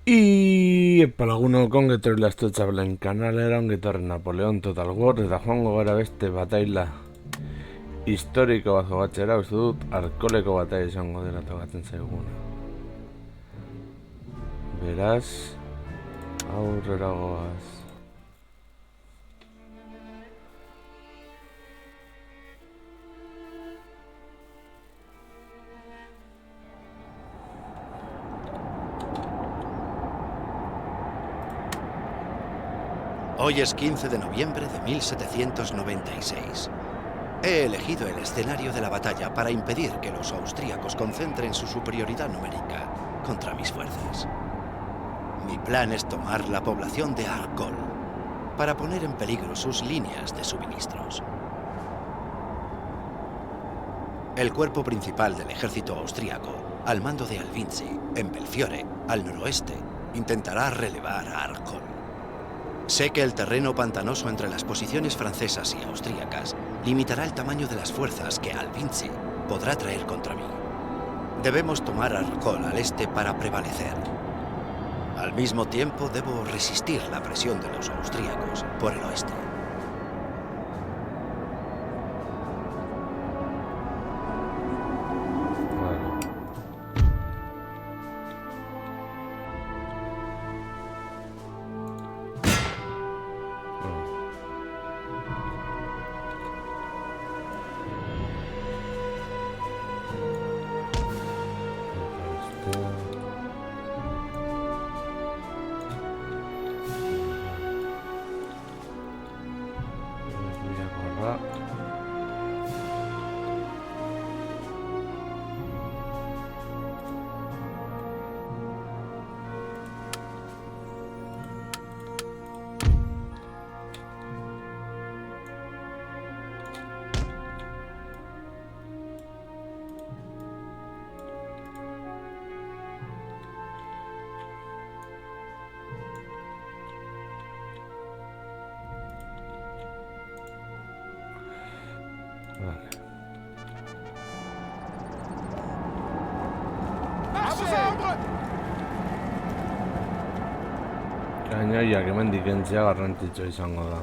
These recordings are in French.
Para alguno kongetorri lastutza belen kanalera ongetorri Napoleon Total War eta joango gara beste bataila historiko bat jogatzera, uste dut arkoleko bataila izango dela tokatzen zaiguna. Beraz, aurrera goaz. Hoy es 15 de noviembre de 1796. He elegido el escenario de la batalla para impedir que los austríacos concentren su superioridad numérica contra mis fuerzas. Mi plan es tomar la población de Arcole para poner en peligro sus líneas de suministros. El cuerpo principal del ejército austríaco, al mando de Alvinzi, en Belfiore, al noroeste, intentará relevar a Arcole. Sé que el terreno pantanoso entre las posiciones francesas y austríacas limitará el tamaño de las fuerzas que Alvinzi podrá traer contra mí. Debemos tomar Arcole al este para prevalecer. Al mismo tiempo, debo resistir la presión de los austríacos por el oeste. Gainariak hemendik kentzea garrantzitsua izango da.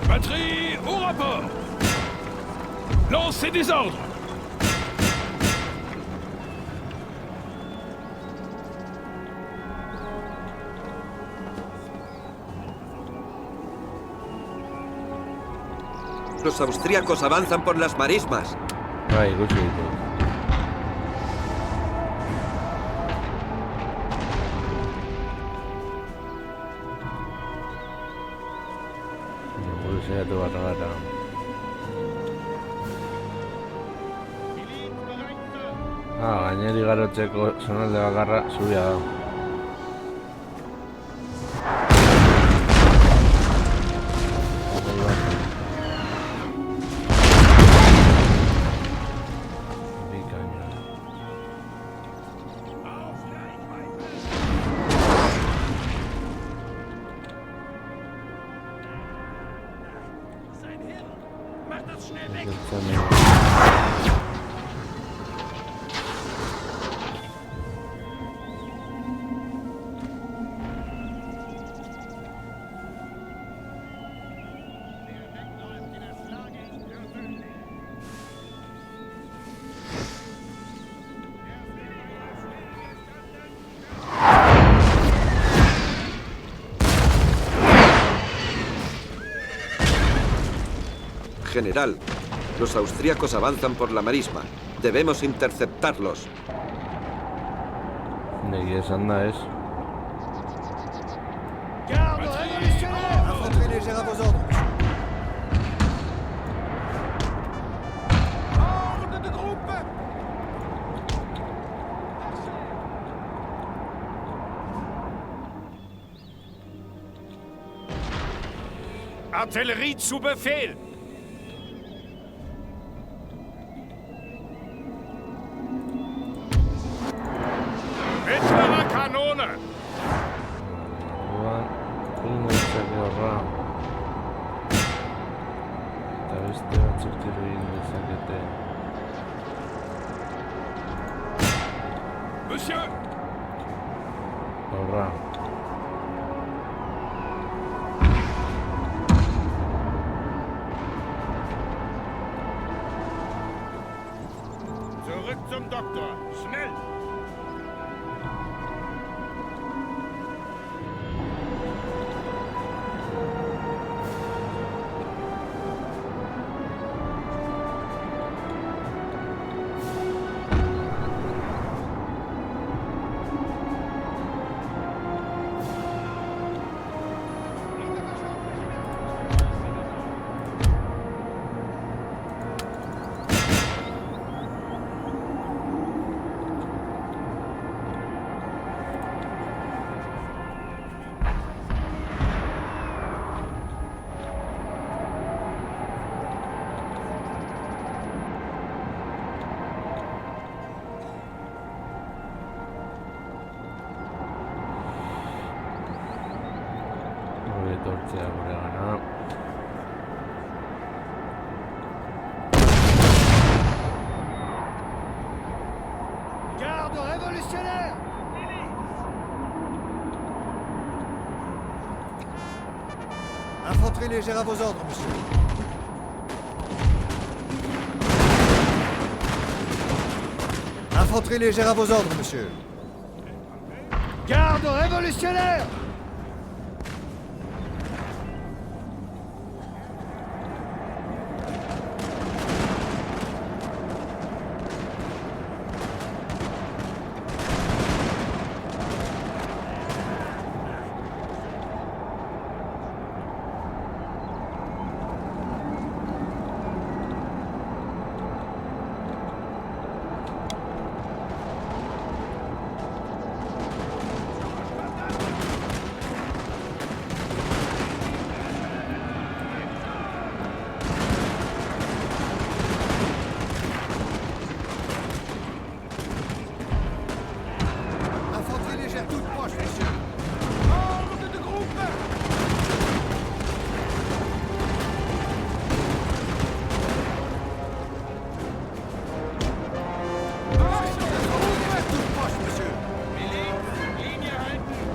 Batterie au rapport. Lancez des ordres. Los austríacos avanzan por las marismas. Bai, ikusi ditut. Gure saiatu gara. Gaineri garotzeko zonalde bakarra zubia da. General, los austríacos avanzan por la marisma. Debemos interceptarlos. Egia esan da ez. Garde révolutionnaire! Infanterie légère à vos ordres, monsieur. Ordre de groupe! Artillerie zu Befehl! Mittlere Kanone! Orduan, ingoitzak horra. Eta beste batzuk tiro egin dezakete. Monsieur! Horra. Zurück zum Doktor! Schnell! Hori etortzea gure gana. Garde révolutionnaire! Infanterie légère à vos ordres, monsieur. Infanterie légère à vos ordres, monsieur. Garde révolutionnaire! Infanterie légère toute proche, messieurs. Ordre de groupe! Toute proche, monsieur. Linie halten!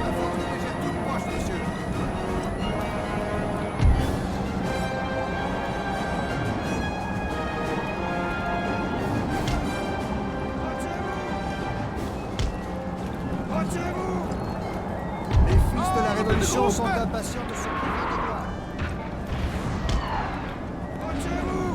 Infanterie légère toute proche, monsieur. Retirez-vous! Les fils de la Révolution sont impatients de se couvrir de gloire. Retirez-vous!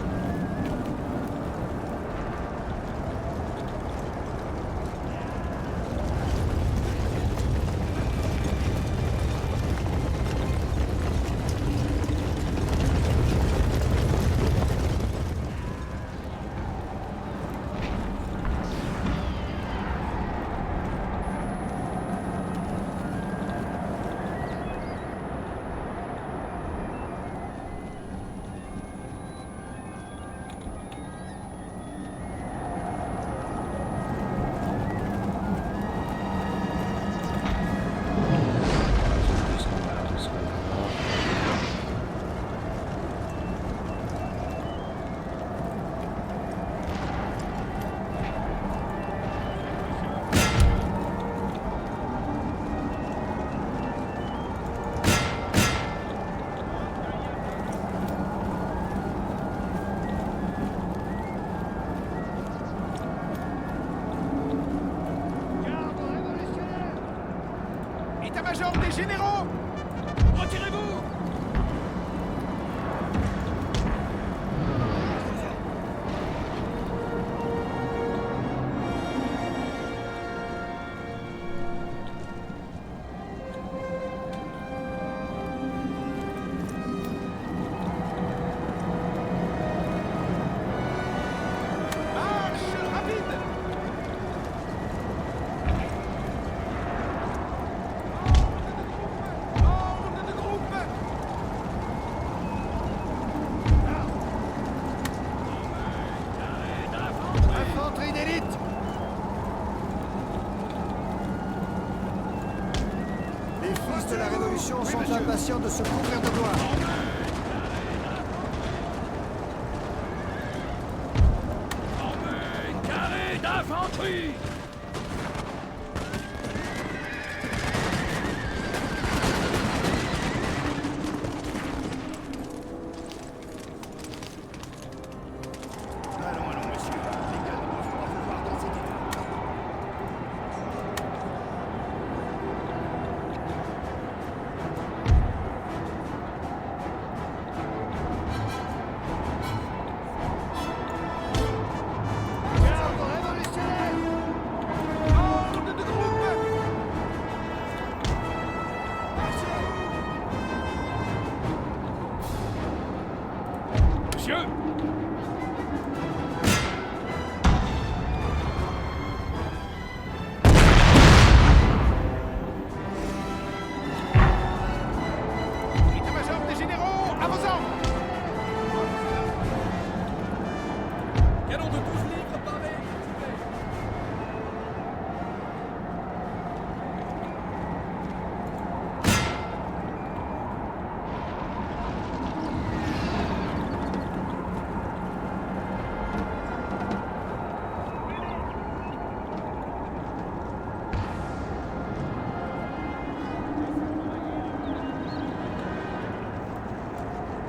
État-major des généraux! Retirez-vous! Marche rapide! Ordre de groupe! Infanterie d'élite. Les fils de la Révolution sont impatients de se couvrir de gloire. Carré d'infanterie! Allons, allons, monsieur. Les gars ne doivent pas vous voir dans cet état. Garde révolutionnaire. Ordre de groupe! Monsieur! État-major des généraux, à vos ordres! Canon de 12 livres parlé!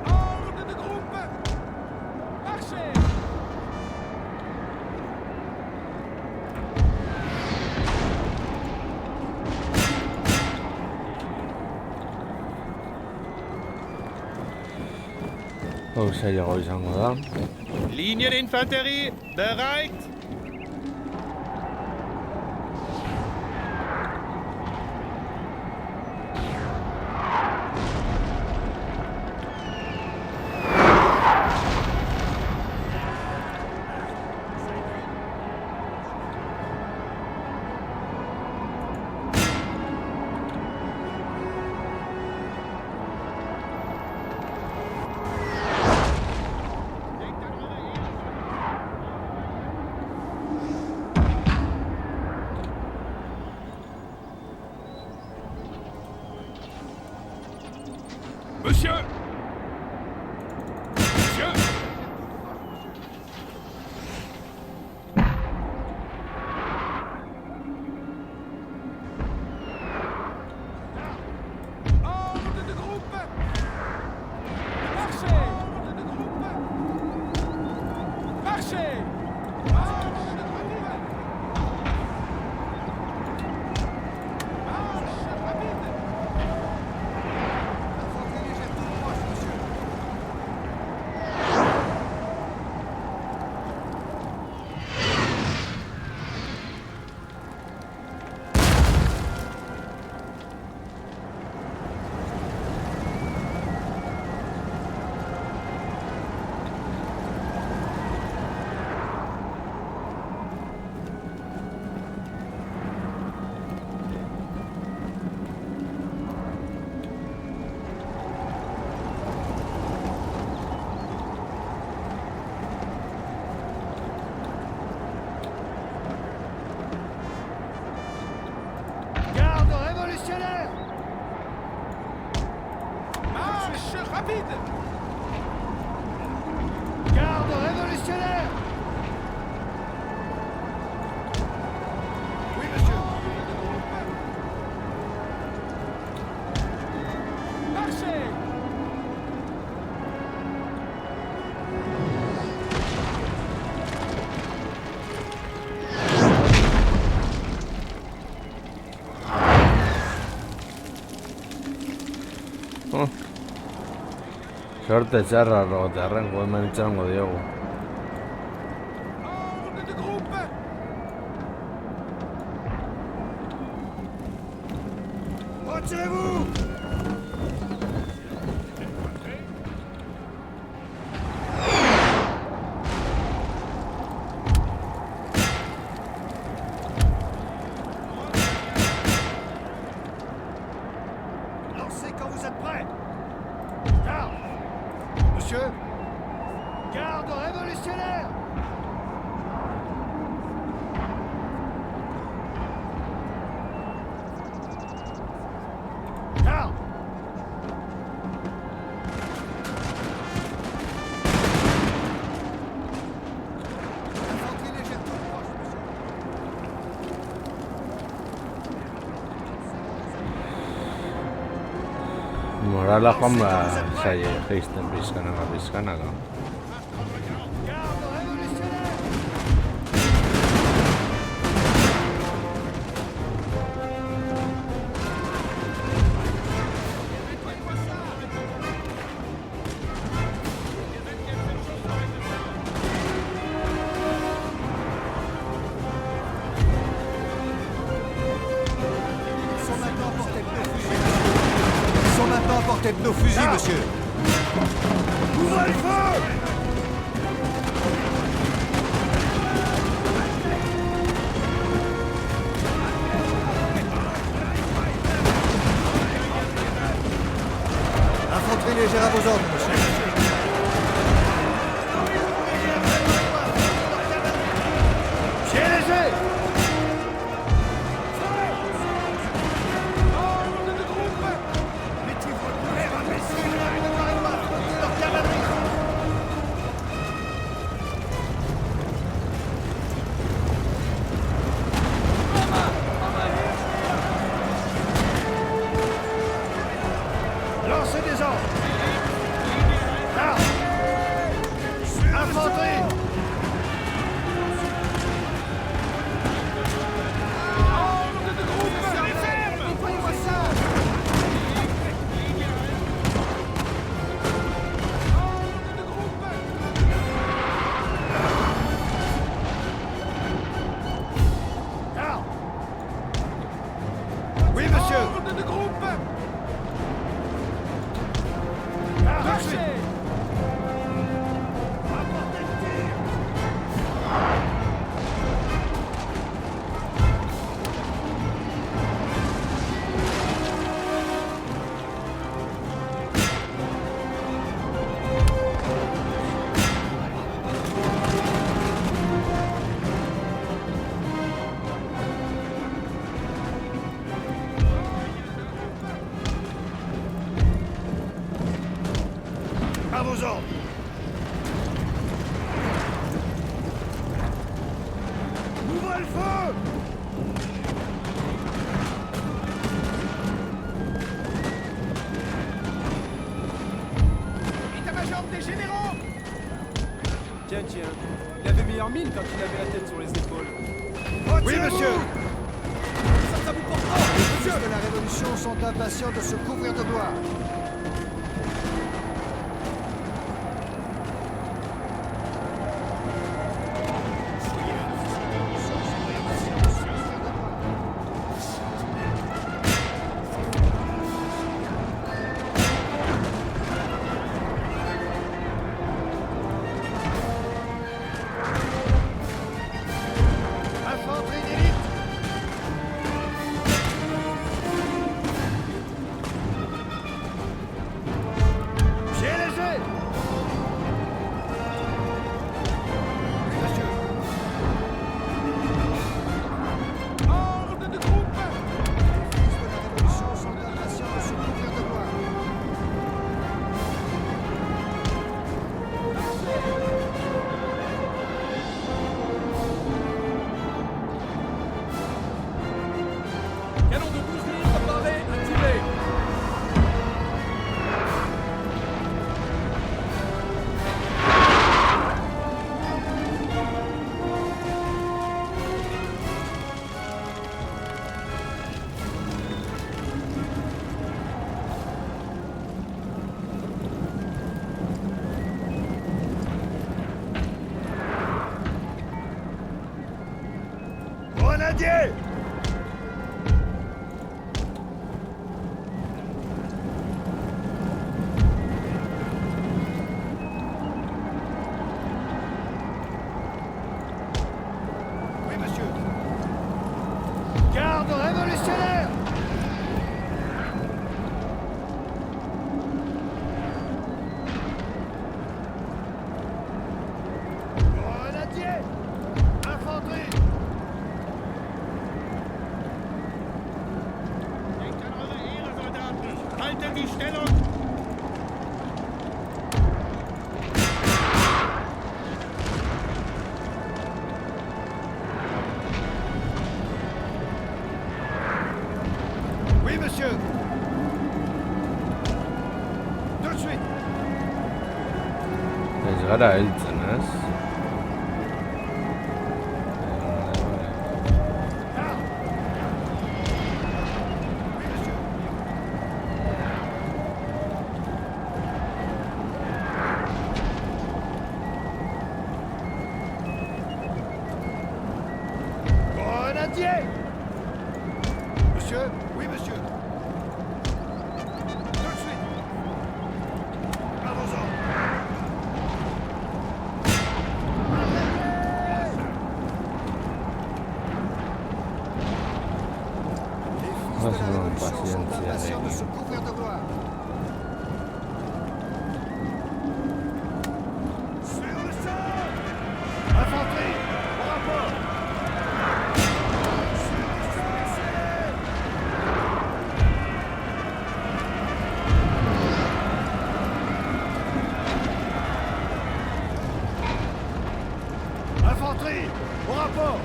Ordre de groupe! Marchez! Zailago izango da. Linie d'Infanterie, bereit! Monsieur! Monsieur! Ordre de groupe! Marchez! Ordre de groupe! Marchez! Marche rapide! Marche rapide! L'infanterie légère tout proche, monsieur. Garde révolutionnaire. Marche rapide! Garde révolutionnaire. Oui, monsieur. Marchez! Sorte txarra rogotearren, hemen itxarongo diogu. Ordre de groupe. Retirez-vous! Lancez quand vous êtes prêts! Garde! Monsieur? Garde révolutionnaire! Garde! Infanterie légère toute proche, monsieur. Morala joan zaie, geisten pizkanaka. Garde révolutionnaire! Ils sont maintenant à portée de nos fusils. Ils sont maintenant à portée de nos fusils, monsieur. Ouvrez le feu! Infanterie légère à vos ordres, monsieur. Pieds légers! Ordre de groupe. Mettez-vous à couvert, imbécile! Ne parlez pas! Leur cavalerie! Lancez des ordres! Là! Infanterie! Ordre de groupe. Nettoyez-moi ça! Ordre de groupe. Garde! Oui, monsieur! Ordre de groupe. Garde, tout de suite! Marchez. Apportez le tir! À vos ordres! Ouvrez le feu! État-major des généraux. Tiens, il avait meilleure mine quand il avait la tête sur les épaules. Oui, monsieur! Ça vous porte Les fils de la Révolution sont impatients de se couvrir de gloire. Infanterie d'élite! Grenadier! Oui, monsieur. Garde révolutionnaire! Grenadier! Infanterie! Denkt an eure Ehre, Soldaten! Haltet die Stellung! Oui, monsieur. Tout de suite. Ez gara heltzen, ez? Oui, monsieur. Grenadier! Monsieur? Oui, monsieur. Tout de suite. À vos ordres. Les fils de la Révolution sont impatients de se couvrir de gloire. Sur le sol! Infanterie! Au rapport! Sur le sol! Infanterie! Au rapport!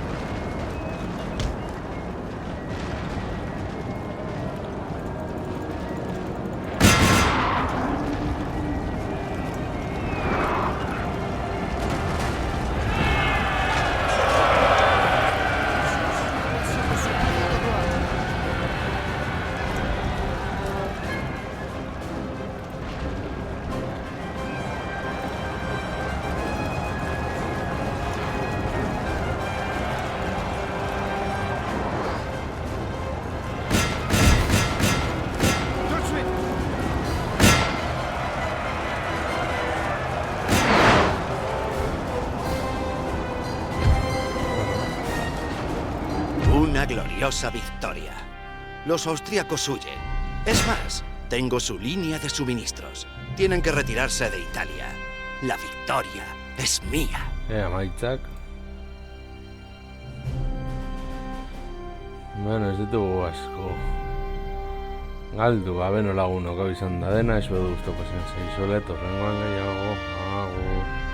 Tout de suite! Una gloriosa victoria. Los austríacos huyen. Es más, tengo su línea de suministros. Tienen que retirarse de Italia. La victoria es mía. Emaitzak. Bueno, ez ditugu asko. Galdu, gabe nolagunok hau izan da dena, ez bedu guztoko zen zeizulet, horrengoan gehiago, agur.